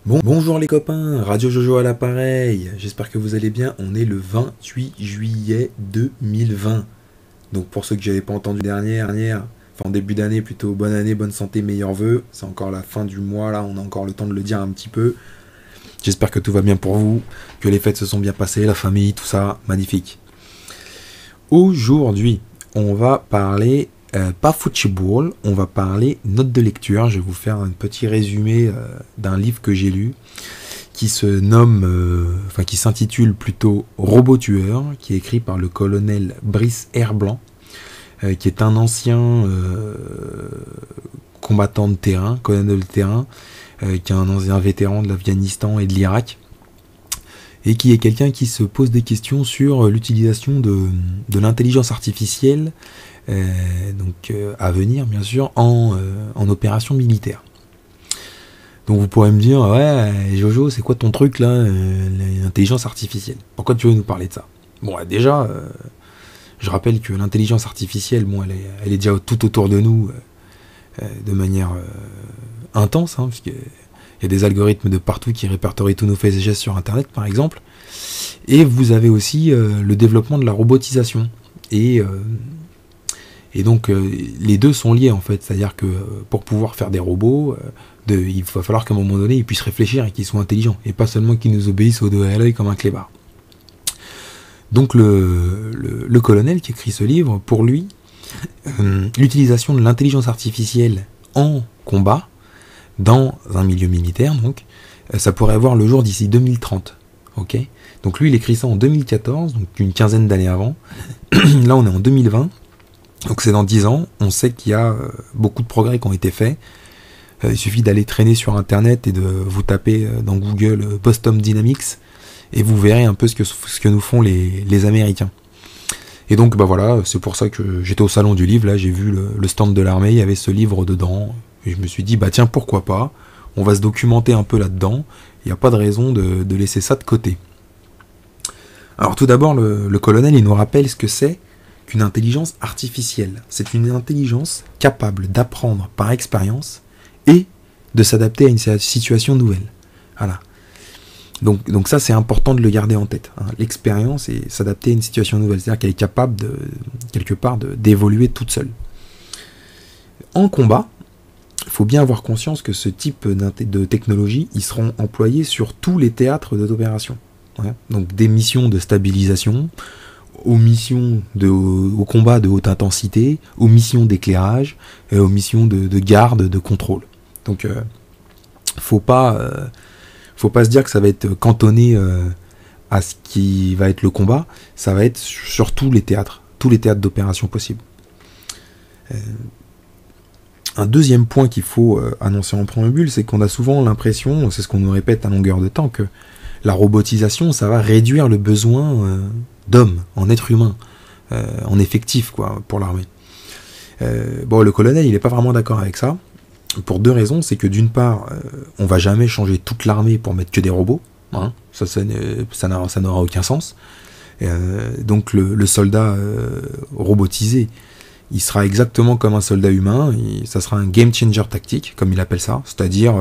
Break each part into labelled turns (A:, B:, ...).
A: Bonjour les copains, Radio Jojo à l'appareil, j'espère que vous allez bien, on est le 28 juillet 2020. Donc pour ceux que j'avais pas entendu dernière, enfin en début d'année plutôt, bonne année, bonne santé, meilleurs vœux, c'est encore la fin du mois là, on a encore le temps de le dire un petit peu. J'espère que tout va bien pour vous, que les fêtes se sont bien passées, la famille, tout ça, magnifique. Aujourd'hui, on va parler, pas football, on va parler notes de lecture. Je vais vous faire un petit résumé d'un livre que j'ai lu, qui se nomme, qui s'intitule plutôt Robot tueur, qui est écrit par le colonel Brice Herblanc, qui est un ancien combattant de terrain, colonel de terrain, qui est un ancien vétéran de l'Afghanistan et de l'Irak, et qui est quelqu'un qui se pose des questions sur l'utilisation de l'intelligence artificielle, à venir bien sûr, en opération militaire. Donc vous pourrez me dire, ouais Jojo, c'est quoi ton truc là, l'intelligence artificielle? Pourquoi tu veux nous parler de ça? Bon, déjà, je rappelle que l'intelligence artificielle, bon, elle est déjà tout autour de nous de manière intense, puisque il y a des algorithmes de partout qui répertorient tous nos faits et gestes sur Internet, par exemple. Et vous avez aussi le développement de la robotisation. Et donc, les deux sont liés, en fait. C'est-à-dire que pour pouvoir faire des robots, il va falloir qu'à un moment donné, ils puissent réfléchir et qu'ils soient intelligents. Et pas seulement qu'ils nous obéissent au dos et à l'œil comme un clébard. Donc, le colonel qui écrit ce livre, pour lui, l'utilisation de l'intelligence artificielle en combat, dans un milieu militaire, donc, ça pourrait avoir le jour d'ici 2030. Ok ? Donc lui, il écrit ça en 2014, donc une quinzaine d'années avant. Là, on est en 2020, donc c'est dans 10 ans. On sait qu'il y a beaucoup de progrès qui ont été faits. Il suffit d'aller traîner sur Internet et de vous taper dans Google Boston Dynamics, et vous verrez un peu ce que nous font les Américains. Et donc, voilà, c'est pour ça que j'étais au salon du livre, là, j'ai vu le stand de l'armée, il y avait ce livre dedans. Et je me suis dit, tiens, pourquoi pas, on va se documenter un peu là-dedans, il n'y a pas de raison de laisser ça de côté. Alors tout d'abord, le colonel, il nous rappelle ce que c'est qu'une intelligence artificielle. C'est une intelligence capable d'apprendre par expérience et de s'adapter à une situation nouvelle. Voilà. Donc ça, c'est important de le garder en tête. L'expérience et s'adapter à une situation nouvelle. C'est-à-dire qu'elle est capable, quelque part, d'évoluer toute seule. En combat, il faut bien avoir conscience que ce type de technologie, ils seront employés sur tous les théâtres d'opération. Ouais. Donc des missions de stabilisation, aux missions au combat de haute intensité, aux missions d'éclairage, aux missions de garde, de contrôle. Donc faut pas se dire que ça va être cantonné à ce qui va être le combat, ça va être sur tous les théâtres d'opération possibles. Un deuxième point qu'il faut annoncer en préambule, c'est qu'on a souvent l'impression, c'est ce qu'on nous répète à longueur de temps, que la robotisation, ça va réduire le besoin d'hommes, en êtres humains, en effectif, pour l'armée. Le colonel, il n'est pas vraiment d'accord avec ça, pour deux raisons. C'est que d'une part, on va jamais changer toute l'armée pour mettre que des robots, ça n'aura aucun sens. Donc le soldat robotisé, il sera exactement comme un soldat humain, ça sera un game changer tactique, comme il appelle ça, c'est-à-dire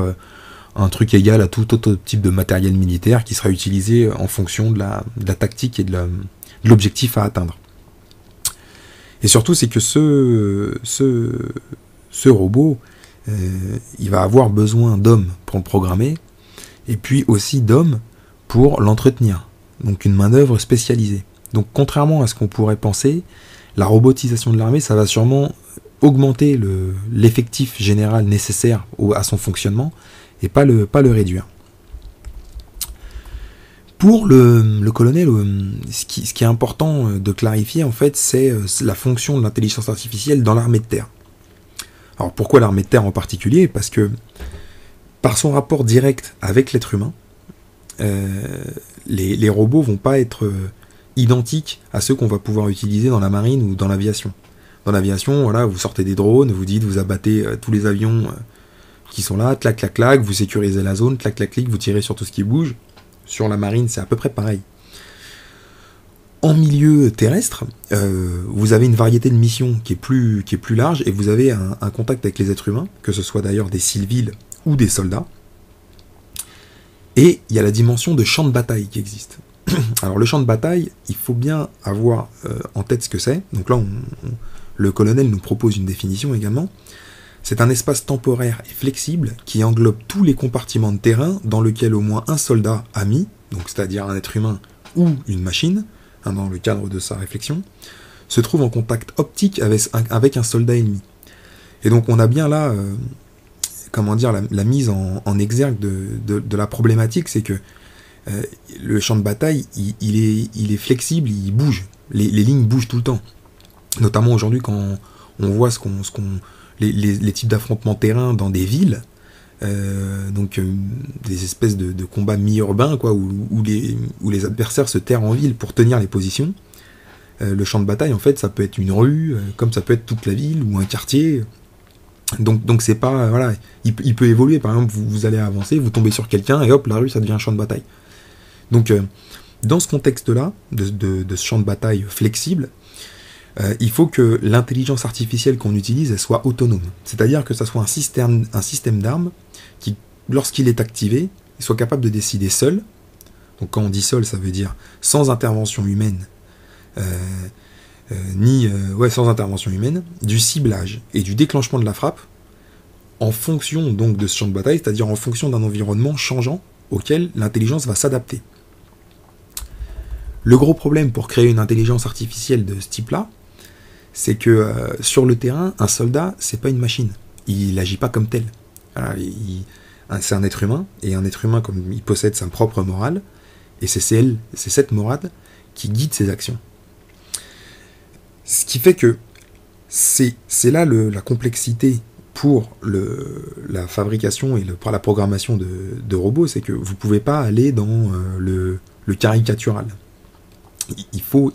A: un truc égal à tout autre type de matériel militaire qui sera utilisé en fonction de la tactique et de l'objectif à atteindre. Et surtout, c'est que ce robot, il va avoir besoin d'hommes pour le programmer, et puis aussi d'hommes pour l'entretenir, donc une main-d'œuvre spécialisée. Donc contrairement à ce qu'on pourrait penser, la robotisation de l'armée, ça va sûrement augmenter l'effectif général nécessaire à son fonctionnement et pas le réduire. Pour le colonel, ce qui est important de clarifier, en fait, c'est la fonction de l'intelligence artificielle dans l'armée de terre. Alors pourquoi l'armée de terre en particulier? Parce que par son rapport direct avec l'être humain, les robots vont pas être identiques à ceux qu'on va pouvoir utiliser dans la marine ou dans l'aviation. Dans l'aviation, voilà, vous sortez des drones, vous abattez tous les avions qui sont là, clac, clac, clac, vous sécurisez la zone, clac, clac, clic, vous tirez sur tout ce qui bouge. Sur la marine, c'est à peu près pareil. En milieu terrestre, vous avez une variété de missions qui est plus large, et vous avez un contact avec les êtres humains, que ce soit d'ailleurs des civils ou des soldats. Et il y a la dimension de champ de bataille qui existe. Alors le champ de bataille, il faut bien avoir en tête ce que c'est. Donc là, le colonel nous propose une définition également. C'est un espace temporaire et flexible qui englobe tous les compartiments de terrain dans lequel au moins un soldat ami, donc c'est-à-dire un être humain ou une machine, hein, dans le cadre de sa réflexion, se trouve en contact optique avec un soldat ennemi. Et donc on a bien là, la mise en exergue de la problématique, c'est que le champ de bataille, il est flexible, il bouge, les lignes bougent tout le temps. Notamment aujourd'hui quand on voit les types d'affrontements terrain dans des villes, des espèces de combats mi-urbains, quoi, où les adversaires se terrent en ville pour tenir les positions. Le champ de bataille, en fait, ça peut être une rue, comme ça peut être toute la ville ou un quartier. Donc c'est pas, voilà, il peut évoluer. Par exemple, vous allez avancer, vous tombez sur quelqu'un et hop, la rue, ça devient un champ de bataille. Donc dans ce contexte-là, de ce champ de bataille flexible, il faut que l'intelligence artificielle qu'on utilise, elle soit autonome. C'est-à-dire que ça soit un système d'armes qui, lorsqu'il est activé, il soit capable de décider seul. Donc quand on dit seul, ça veut dire sans intervention humaine, sans intervention humaine, du ciblage et du déclenchement de la frappe en fonction donc de ce champ de bataille, c'est-à-dire en fonction d'un environnement changeant auquel l'intelligence va s'adapter. Le gros problème pour créer une intelligence artificielle de ce type-là, c'est que sur le terrain, un soldat, c'est pas une machine. Il n'agit pas comme tel. Voilà, c'est un être humain, et un être humain, comme il possède sa propre morale, et c'est cette morale qui guide ses actions. Ce qui fait que c'est là la complexité pour la fabrication et par la programmation de robots, c'est que vous ne pouvez pas aller dans le caricatural. Il faut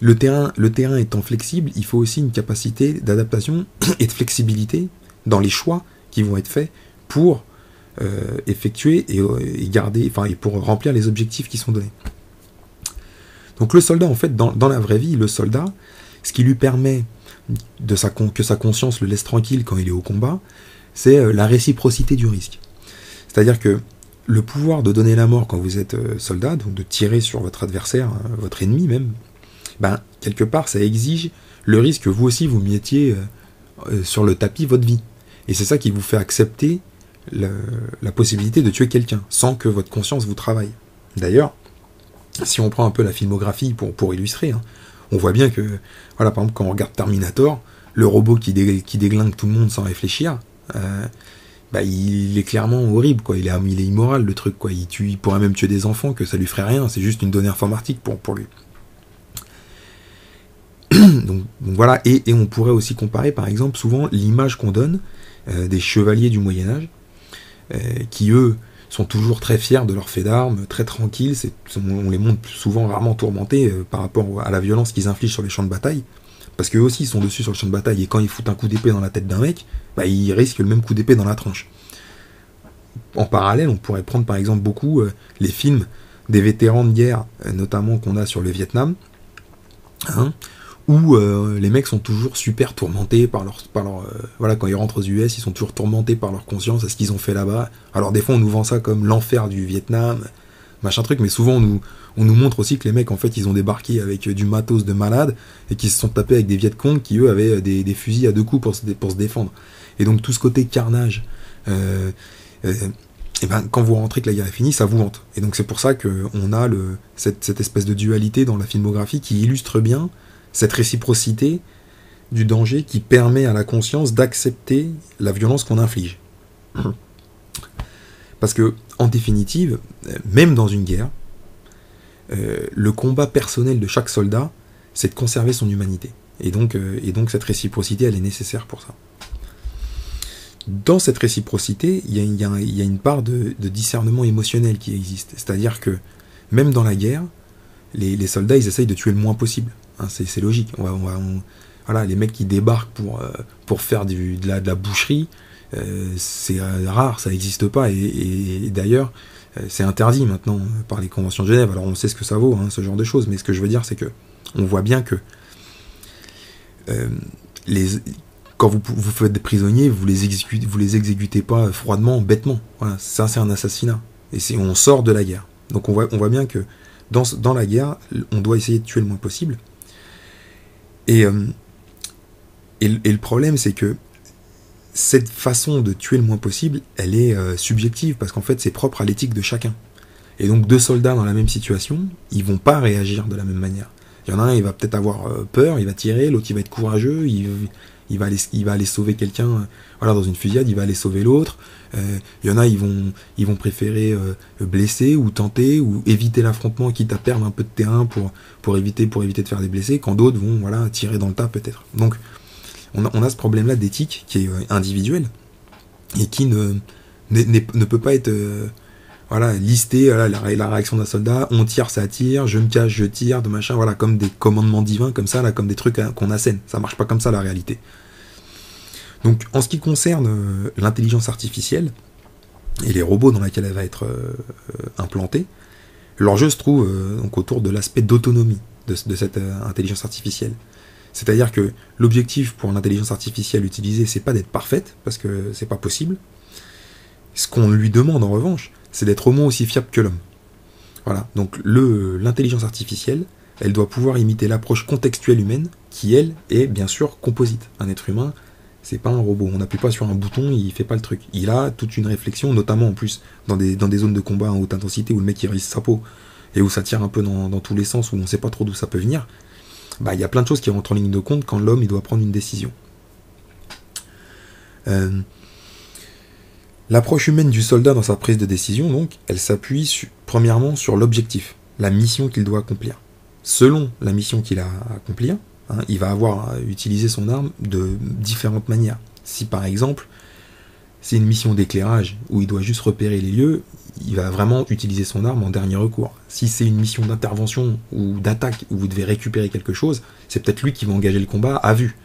A: le terrain étant flexible, il faut aussi une capacité d'adaptation et de flexibilité dans les choix qui vont être faits pour effectuer et garder, et pour remplir les objectifs qui sont donnés. Donc le soldat, en fait, dans la vraie vie, le soldat, ce qui lui permet que sa conscience le laisse tranquille quand il est au combat, c'est la réciprocité du risque. C'est-à-dire que le pouvoir de donner la mort quand vous êtes soldat, donc de tirer sur votre adversaire, votre ennemi même, quelque part, ça exige le risque que vous aussi vous mettiez sur le tapis votre vie. Et c'est ça qui vous fait accepter la possibilité de tuer quelqu'un, sans que votre conscience vous travaille. D'ailleurs, si on prend un peu la filmographie pour illustrer, on voit bien que, voilà, par exemple, quand on regarde Terminator, le robot qui déglingue tout le monde sans réfléchir, il est clairement horrible, quoi. Il est immoral, le truc, quoi. Il pourrait même tuer des enfants, que ça lui ferait rien, c'est juste une donnée informatique pour lui. donc voilà, et on pourrait aussi comparer, par exemple, souvent l'image qu'on donne des chevaliers du Moyen-Âge, qui eux sont toujours très fiers de leur fait d'armes, très tranquilles, on les montre souvent rarement tourmentés par rapport à la violence qu'ils infligent sur les champs de bataille, parce qu'eux aussi ils sont dessus sur le champ de bataille, et quand ils foutent un coup d'épée dans la tête d'un mec, ils risquent le même coup d'épée dans la tranche. En parallèle, on pourrait prendre par exemple beaucoup les films des vétérans de guerre, notamment qu'on a sur le Vietnam, où les mecs sont toujours super tourmentés par leur voilà, quand ils rentrent aux US, ils sont toujours tourmentés par leur conscience à ce qu'ils ont fait là-bas. Alors des fois on nous vend ça comme l'enfer du Vietnam, machin truc, mais souvent on nous montre aussi que les mecs en fait ils ont débarqué avec du matos de malade et qu'ils se sont tapés avec des Vietcong qui eux avaient des fusils à 2 coups pour se défendre. Et donc tout ce côté carnage, quand vous rentrez que la guerre est finie, ça vous hante. Et donc c'est pour ça qu'on a cette espèce de dualité dans la filmographie qui illustre bien cette réciprocité du danger qui permet à la conscience d'accepter la violence qu'on inflige. Parce que, en définitive, même dans une guerre, le combat personnel de chaque soldat, c'est de conserver son humanité. Et donc cette réciprocité, elle est nécessaire pour ça. Dans cette réciprocité, il y a une part de discernement émotionnel qui existe. C'est-à-dire que, même dans la guerre, les soldats, ils essayent de tuer le moins possible. C'est logique. Voilà, les mecs qui débarquent pour faire de la boucherie, c'est rare, ça n'existe pas. Et d'ailleurs, c'est interdit maintenant par les conventions de Genève. Alors on sait ce que ça vaut, ce genre de choses. Mais ce que je veux dire, c'est que on voit bien que quand vous faites des prisonniers, vous les exécutez pas froidement, bêtement. Voilà, ça c'est un assassinat. Et on sort de la guerre. Donc on voit bien que dans la guerre, on doit essayer de tuer le moins possible. Et le problème, c'est que cette façon de tuer le moins possible, elle est subjective, parce qu'en fait, c'est propre à l'éthique de chacun. Et donc, deux soldats dans la même situation, ils vont pas réagir de la même manière. Il y en a un, il va peut-être avoir peur, il va tirer, l'autre, il va être courageux, il va aller sauver quelqu'un, voilà, dans une fusillade, il va aller sauver l'autre. Il y en a, ils vont préférer blesser ou tenter ou éviter l'affrontement, quitte à perdre un peu de terrain pour éviter de faire des blessés, quand d'autres vont, voilà, tirer dans le tas peut-être. Donc on a ce problème-là d'éthique qui est individuel et qui ne peut pas être voilà, listé, voilà, la réaction d'un soldat, on tire, ça tire, je me cache, je tire, de machin, voilà, comme des commandements divins, comme ça, là, comme des trucs qu'on assène. Ça marche pas comme ça, la réalité. Donc, en ce qui concerne l'intelligence artificielle et les robots dans lesquels elle va être implantée, l'enjeu se trouve donc autour de l'aspect d'autonomie de cette intelligence artificielle. C'est-à-dire que l'objectif pour l'intelligence artificielle utilisée, c'est pas d'être parfaite, parce que c'est pas possible. Ce qu'on lui demande en revanche, c'est d'être au moins aussi fiable que l'homme. Voilà, donc l'intelligence artificielle, elle doit pouvoir imiter l'approche contextuelle humaine, qui elle est bien sûr composite. Un être humain, c'est pas un robot. On n'appuie pas sur un bouton, il fait pas le truc. Il a toute une réflexion, notamment en plus dans des zones de combat en haute intensité où le mec il risque sa peau et où ça tire un peu dans tous les sens, où on sait pas trop d'où ça peut venir. Bah, il y a plein de choses qui rentrent en ligne de compte quand l'homme il doit prendre une décision. L'approche humaine du soldat dans sa prise de décision, donc, elle s'appuie premièrement sur l'objectif, la mission qu'il doit accomplir. Selon la mission qu'il a à accomplir, il va avoir à utiliser son arme de différentes manières. Si par exemple, c'est une mission d'éclairage où il doit juste repérer les lieux, il va vraiment utiliser son arme en dernier recours. Si c'est une mission d'intervention ou d'attaque où vous devez récupérer quelque chose, c'est peut-être lui qui va engager le combat à vue.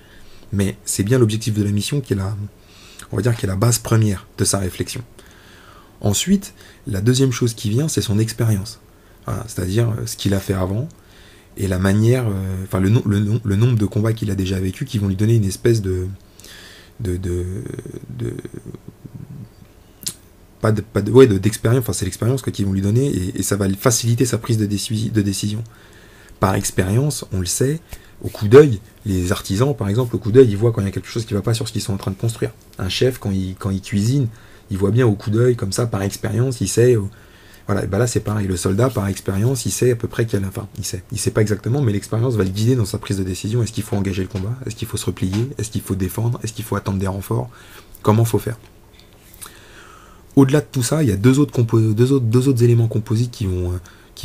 A: Mais c'est bien l'objectif de la mission qui est on va dire, qui est la base première de sa réflexion. Ensuite, la deuxième chose qui vient, c'est son expérience. Voilà, c'est-à-dire ce qu'il a fait avant et la manière, enfin le nombre de combats qu'il a déjà vécu qui vont lui donner une espèce d'expérience, enfin c'est l'expérience qu'ils vont lui donner et ça va faciliter sa prise de décision. Par expérience, on le sait, au coup d'œil, les artisans, par exemple, au coup d'œil, ils voient quand il y a quelque chose qui ne va pas sur ce qu'ils sont en train de construire. Un chef, quand il cuisine, il voit bien au coup d'œil, comme ça, par expérience, il sait. Voilà, et ben là c'est pareil. Le soldat, par expérience, il sait à peu près enfin, il sait pas exactement, mais l'expérience va le guider dans sa prise de décision. Est-ce qu'il faut engager le combat? Est-ce qu'il faut se replier? Est-ce qu'il faut défendre? Est-ce qu'il faut attendre des renforts? Comment faut faire? Au-delà de tout ça, il y a deux autres éléments composites qui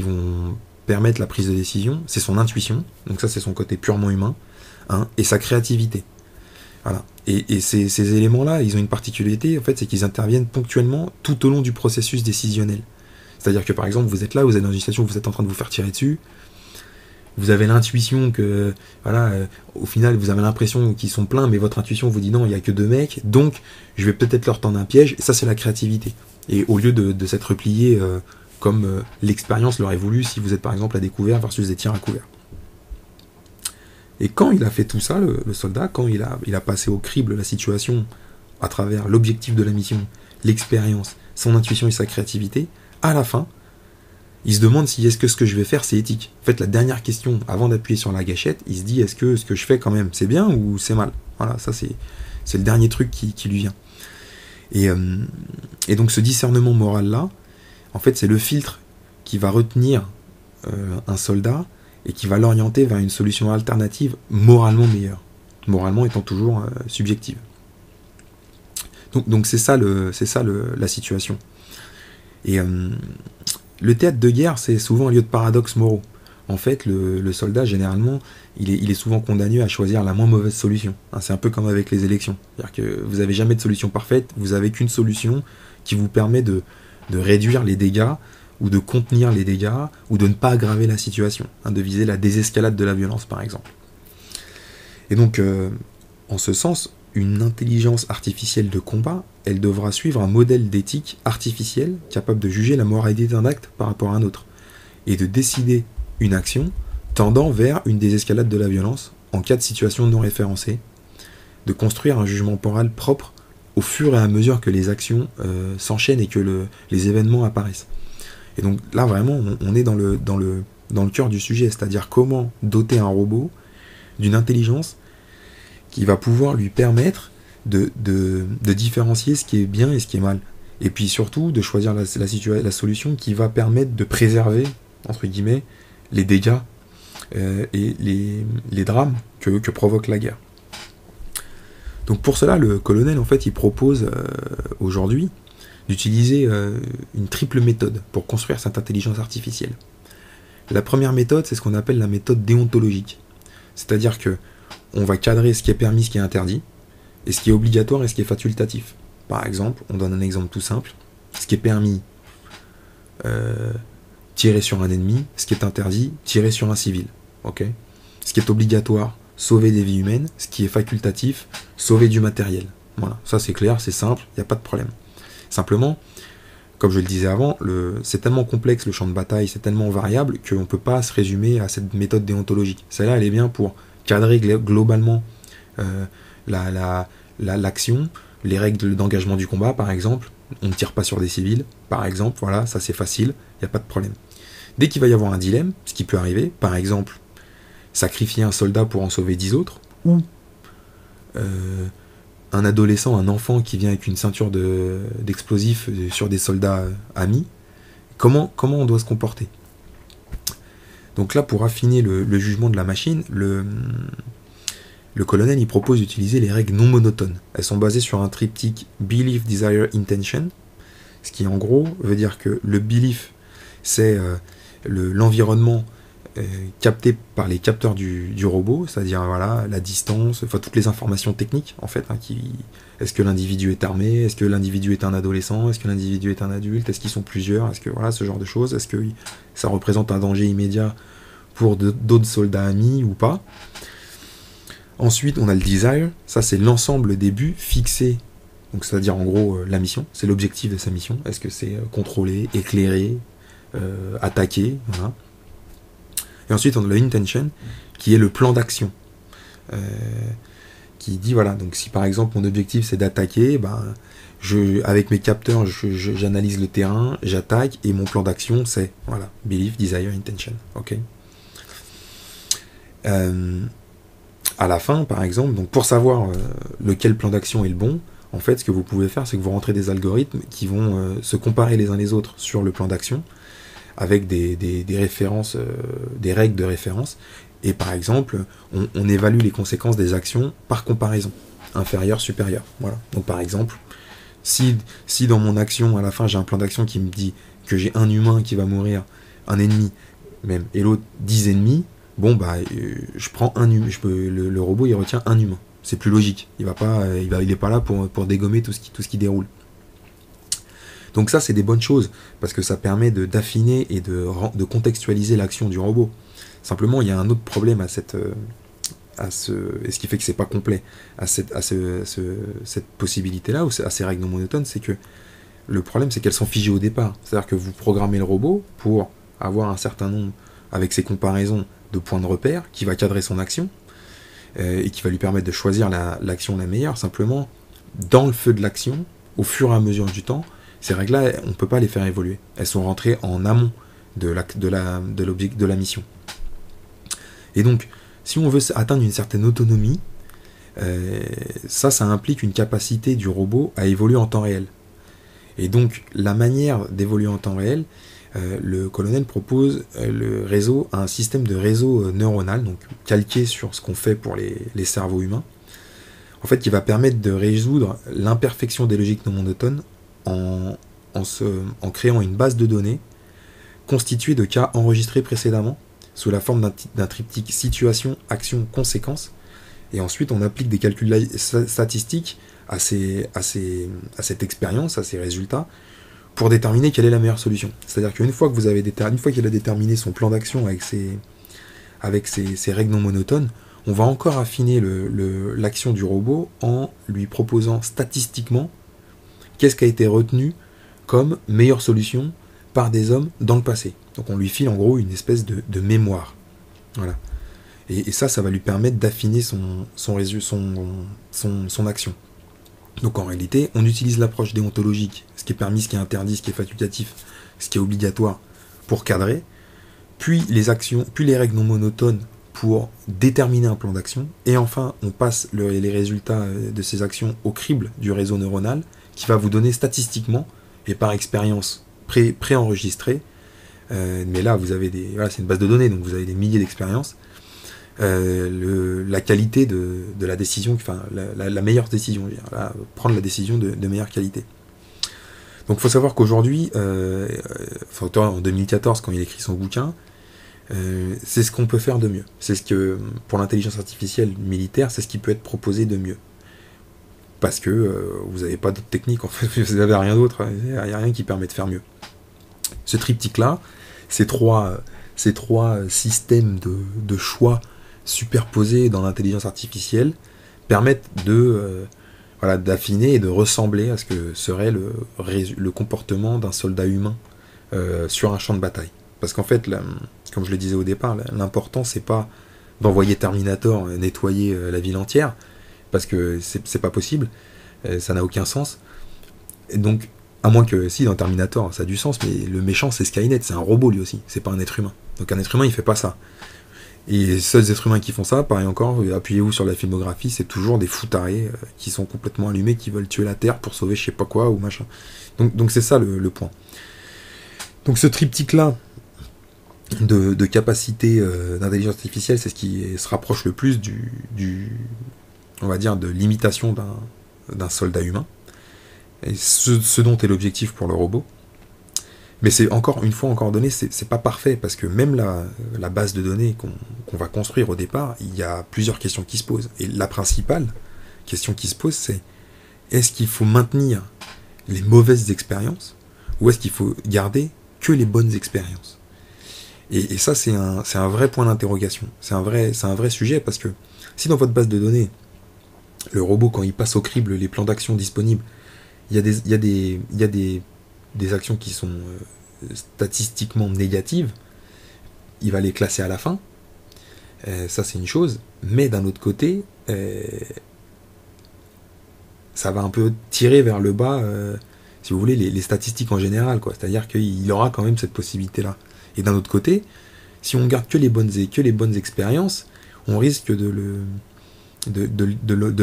A: vont permettre la prise de décision. C'est son intuition, donc ça c'est son côté purement humain, et sa créativité. Voilà. Et ces éléments-là, ils ont une particularité, en fait, c'est qu'ils interviennent ponctuellement tout au long du processus décisionnel. C'est-à-dire que par exemple, vous êtes là, vous êtes dans une situation où vous êtes en train de vous faire tirer dessus, vous avez l'intuition que, voilà, au final, vous avez l'impression qu'ils sont pleins, mais votre intuition vous dit non, il n'y a que 2 mecs, donc je vais peut-être leur tendre un piège, et ça c'est la créativité. Et au lieu de s'être replié comme l'expérience l'aurait voulu, si vous êtes par exemple à découvert versus des tirs à couvert. Et quand il a fait tout ça, le soldat, quand il a passé au crible la situation à travers l'objectif de la mission, l'expérience, son intuition et sa créativité, à la fin, il se demande si est-ce que ce que je vais faire c'est éthique. En fait, la dernière question, avant d'appuyer sur la gâchette, il se dit est-ce que ce que je fais quand même c'est bien ou c'est mal. Voilà, ça c'est le dernier truc qui lui vient. Et donc ce discernement moral-là, en fait, c'est le filtre qui va retenir un soldat et qui va l'orienter vers une solution alternative moralement meilleure. Moralement étant toujours subjective. Donc c'est ça la situation. Et le théâtre de guerre, c'est souvent un lieu de paradoxes moraux. En fait, le soldat, généralement, il est souvent condamné à choisir la moins mauvaise solution. C'est un peu comme avec les élections. C'est-à-dire que vous n'avez jamais de solution parfaite, vous n'avez qu'une solution qui vous permet de réduire les dégâts, ou de contenir les dégâts, ou de ne pas aggraver la situation, de viser la désescalade de la violence, par exemple. Et donc, en ce sens, une intelligence artificielle de combat, elle devra suivre un modèle d'éthique artificielle capable de juger la moralité d'un acte par rapport à un autre, et de décider une action tendant vers une désescalade de la violence en cas de situation non référencée, de construire un jugement moral propre au fur et à mesure que les actions s'enchaînent et que les événements apparaissent. Et donc là, vraiment, on est dans le cœur du sujet, c'est-à-dire comment doter un robot d'une intelligence qui va pouvoir lui permettre de différencier ce qui est bien et ce qui est mal. Et puis surtout, de choisir la solution qui va permettre de préserver, entre guillemets, les dégâts et les drames que provoque la guerre. Donc pour cela, le colonel, en fait, il propose aujourd'hui d'utiliser une triple méthode pour construire cette intelligence artificielle. La première méthode, c'est ce qu'on appelle la méthode déontologique. C'est-à-dire que on va cadrer ce qui est permis, ce qui est interdit, et ce qui est obligatoire et ce qui est facultatif. Par exemple, on donne un exemple tout simple. Ce qui est permis, tirer sur un ennemi. Ce qui est interdit, tirer sur un civil. Okay ? Ce qui est obligatoire, sauver des vies humaines. Ce qui est facultatif, sauver du matériel. Voilà, ça c'est clair, c'est simple, il n'y a pas de problème. Simplement, comme je le disais avant, c'est tellement complexe le champ de bataille, c'est tellement variable qu'on ne peut pas se résumer à cette méthode déontologique. Celle-là, elle est bien pour cadrer globalement l'action, les règles d'engagement du combat, par exemple. On ne tire pas sur des civils, par exemple. Voilà, ça c'est facile, il n'y a pas de problème. Dès qu'il va y avoir un dilemme, ce qui peut arriver, par exemple, sacrifier un soldat pour en sauver 10 autres, ou un adolescent, un enfant qui vient avec une ceinture d'explosifs sur des soldats amis, comment on doit se comporter? Donc là, pour affiner le jugement de la machine, le colonel il propose d'utiliser les règles non monotones. Elles sont basées sur un triptyque Belief, Desire, Intention, ce qui en gros veut dire que le belief, c'est l'environnement capté par les capteurs du robot, c'est-à-dire voilà, la distance, enfin toutes les informations techniques en fait, est-ce que l'individu est armé, est-ce que l'individu est un adolescent, est-ce que l'individu est un adulte, est-ce qu'ils sont plusieurs, est-ce que voilà ce genre de choses, est-ce que ça représente un danger immédiat pour d'autres soldats amis ou pas. Ensuite on a le desire, ça c'est l'ensemble des buts fixés, donc c'est-à-dire en gros la mission, c'est l'objectif de sa mission, est-ce que c'est contrôler, éclairer, attaquer, voilà. Et ensuite, on a le intention, qui est le plan d'action. Qui dit, voilà, donc si par exemple mon objectif c'est d'attaquer, avec mes capteurs, j'analyse le terrain, j'attaque, et mon plan d'action c'est, voilà, belief, desire, intention. Ok. À la fin, par exemple, donc pour savoir lequel plan d'action est le bon, en fait, ce que vous pouvez faire, c'est que vous rentrez des algorithmes qui vont se comparer les uns les autres sur le plan d'action, avec des références, des règles de référence, et par exemple, on évalue les conséquences des actions par comparaison, inférieur, supérieur. Voilà. Donc par exemple, si dans mon action, à la fin, j'ai un plan d'action qui me dit que j'ai un humain qui va mourir, un ennemi, même, et l'autre 10 ennemis, bon je prends un humain, le robot il retient un humain. C'est plus logique. Il est pas là pour dégommer tout ce qui déroule. Donc ça, c'est des bonnes choses, parce que ça permet d'affiner et de contextualiser l'action du robot. Simplement, il y a un autre problème et ce qui fait que c'est pas complet, à cette possibilité-là, ou à ces règles non monotones, c'est que le problème, c'est qu'elles sont figées au départ. C'est-à-dire que vous programmez le robot pour avoir un certain nombre, avec ses comparaisons, de points de repère, qui va cadrer son action, et qui va lui permettre de choisir l'action la meilleure. Simplement, dans le feu de l'action, au fur et à mesure du temps, ces règles-là, on ne peut pas les faire évoluer. Elles sont rentrées en amont de la mission. Et donc, si on veut atteindre une certaine autonomie, ça implique une capacité du robot à évoluer en temps réel. Et donc, la manière d'évoluer en temps réel, le colonel propose un système de réseau neuronal, donc calqué sur ce qu'on fait pour les cerveaux humains, en fait, qui va permettre de résoudre l'imperfection des logiques non monotones en créant une base de données constituée de cas enregistrés précédemment sous la forme d'un triptyque situation, action, conséquence, et ensuite on applique des calculs statistiques à cette expérience, à ces résultats, pour déterminer quelle est la meilleure solution. C'est-à-dire qu'une fois qu'il a déterminé son plan d'action avec ces règles non monotones, on va encore affiner l'action du robot en lui proposant statistiquement qu'est-ce qui a été retenu comme meilleure solution par des hommes dans le passé. Donc on lui file en gros une espèce de mémoire. Voilà. Et ça va lui permettre d'affiner son action. Donc en réalité, on utilise l'approche déontologique, ce qui est permis, ce qui est interdit, ce qui est facultatif, ce qui est obligatoire pour cadrer, puis les actions, puis les règles non monotones pour déterminer un plan d'action, et enfin on passe les résultats de ces actions au crible du réseau neuronal, qui va vous donner statistiquement, et par expérience préenregistrée, mais là vous avez voilà, c'est une base de données, donc vous avez des milliers d'expériences, la qualité de la décision, enfin la meilleure décision, là, prendre la décision de meilleure qualité. Donc il faut savoir qu'aujourd'hui, en 2014 quand il écrit son bouquin, c'est ce qu'on peut faire de mieux. C'est ce que, pour l'intelligence artificielle militaire, c'est ce qui peut être proposé de mieux. Parce que vous n'avez pas d'autres techniques, en fait, vous n'avez rien d'autre, il n'y a rien qui permet de faire mieux. Ce triptyque-là, ces trois systèmes de choix superposés dans l'intelligence artificielle permettent d'affiner et de ressembler à ce que serait le comportement d'un soldat humain sur un champ de bataille. Parce qu'en fait, comme je le disais au départ, l'important c'est pas d'envoyer Terminator nettoyer la ville entière, parce que c'est pas possible, ça n'a aucun sens. Et donc, à moins que, si, dans Terminator, ça a du sens, mais le méchant c'est Skynet, c'est un robot lui aussi, c'est pas un être humain. Donc un être humain il fait pas ça. Et les seuls êtres humains qui font ça, pareil encore, appuyez-vous sur la filmographie, c'est toujours des foutarés qui sont complètement allumés, qui veulent tuer la Terre pour sauver je sais pas quoi, ou machin. Donc c'est ça le point. Donc ce triptyque-là, de capacité d'intelligence artificielle, c'est ce qui se rapproche le plus on va dire, de l'imitation d'un soldat humain, et ce dont est l'objectif pour le robot. Mais c'est encore donné, c'est pas parfait, parce que même la base de données qu'on va construire au départ, il y a plusieurs questions qui se posent. Et la principale question qui se pose, c'est est-ce qu'il faut maintenir les mauvaises expériences, ou est-ce qu'il faut garder que les bonnes expériences? Et ça, c'est un vrai point d'interrogation. C'est un vrai sujet, parce que si dans votre base de données, le robot, quand il passe au crible les plans d'action disponibles, il y a des actions qui sont statistiquement négatives, il va les classer à la fin. Ça, c'est une chose. Mais d'un autre côté, ça va un peu tirer vers le bas, si vous voulez, les statistiques en général, quoi. C'est-à-dire qu'il aura quand même cette possibilité-là. Et d'un autre côté, si on garde que les bonnes expériences, on risque de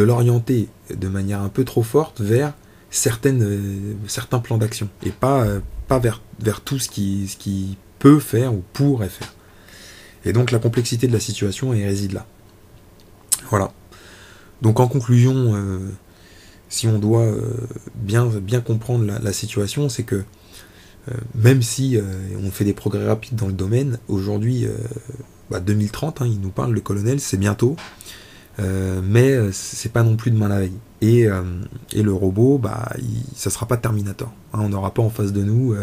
A: l'orienter de manière un peu trop forte vers certains plans d'action, et pas vers tout ce qui peut faire ou pourrait faire. Et donc la complexité de la situation réside là. Voilà. Donc en conclusion, si on doit bien comprendre la situation, c'est que même si on fait des progrès rapides dans le domaine, aujourd'hui, 2030, il nous parle, le colonel, c'est bientôt, mais c'est pas non plus demain la veille. Et le robot, ça sera pas Terminator. On n'aura pas en face de nous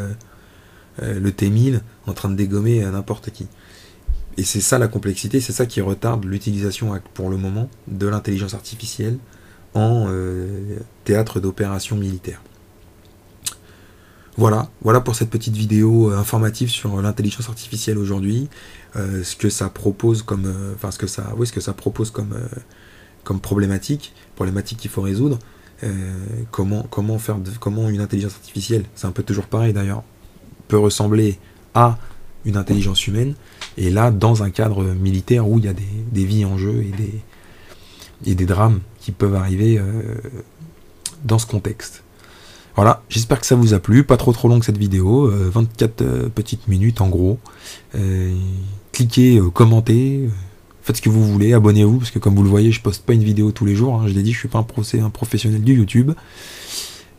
A: le T-1000 en train de dégommer n'importe qui. Et c'est ça la complexité, c'est ça qui retarde l'utilisation pour le moment de l'intelligence artificielle en théâtre d'opération militaire. Voilà pour cette petite vidéo informative sur l'intelligence artificielle aujourd'hui, ce que ça propose comme problématique qu'il faut résoudre, comment une intelligence artificielle, c'est un peu toujours pareil d'ailleurs, peut ressembler à une intelligence humaine, et là dans un cadre militaire où il y a des vies en jeu et des drames qui peuvent arriver dans ce contexte. Voilà, j'espère que ça vous a plu, pas trop longue cette vidéo, 24 petites minutes en gros. Cliquez, commentez, faites ce que vous voulez, abonnez-vous, parce que comme vous le voyez, je poste pas une vidéo tous les jours, je l'ai dit, je suis pas un professionnel du YouTube.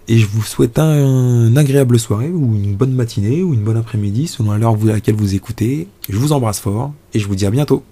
A: Et je vous souhaite une agréable soirée, ou une bonne matinée, ou une bonne après-midi, selon l'heure à laquelle vous écoutez. Je vous embrasse fort, et je vous dis à bientôt.